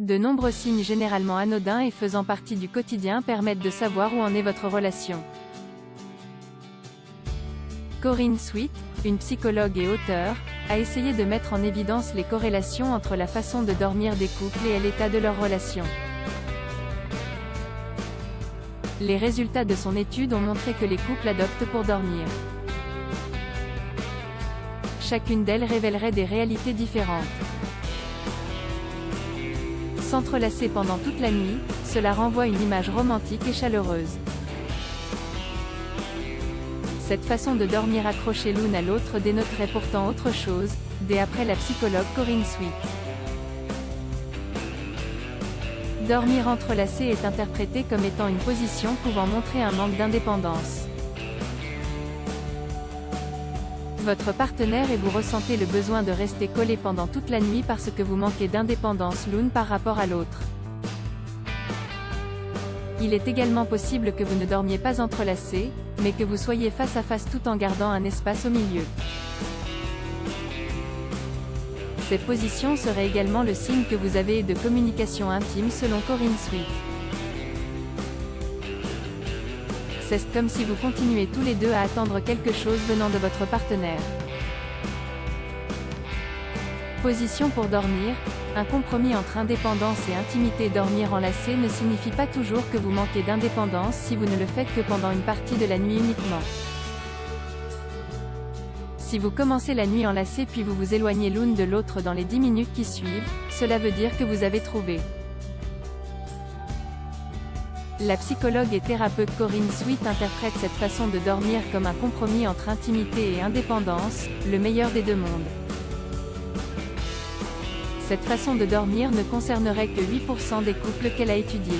De nombreux signes généralement anodins et faisant partie du quotidien permettent de savoir où en est votre relation. Corinne Sweet, une psychologue et auteure, a essayé de mettre en évidence les corrélations entre la façon de dormir des couples et l'état de leur relation. Les résultats de son étude ont montré que les couples adoptent pour dormir. Chacune d'elles révélerait des réalités différentes. S'entrelacer pendant toute la nuit, cela renvoie une image romantique et chaleureuse. Cette façon de dormir accrochée l'une à l'autre dénoterait pourtant autre chose, d'après la psychologue Corinne Sweet. Dormir entrelacé est interprété comme étant une position pouvant montrer un manque d'indépendance. Votre partenaire et vous ressentez le besoin de rester collés pendant toute la nuit parce que vous manquez d'indépendance l'une par rapport à l'autre. Il est également possible que vous ne dormiez pas entrelacés, mais que vous soyez face à face tout en gardant un espace au milieu. Cette position serait également le signe que vous avez de communication intime selon Corinne Sweet. C'est comme si vous continuez tous les deux à attendre quelque chose venant de votre partenaire. Position pour dormir, un compromis entre indépendance et intimité. Dormir enlacé ne signifie pas toujours que vous manquez d'indépendance si vous ne le faites que pendant une partie de la nuit uniquement. Si vous commencez la nuit enlacée puis vous vous éloignez l'une de l'autre dans les 10 minutes qui suivent, cela veut dire que vous avez trouvé. La psychologue et thérapeute Corinne Sweet interprète cette façon de dormir comme un compromis entre intimité et indépendance, le meilleur des deux mondes. Cette façon de dormir ne concernerait que 8% des couples qu'elle a étudiés.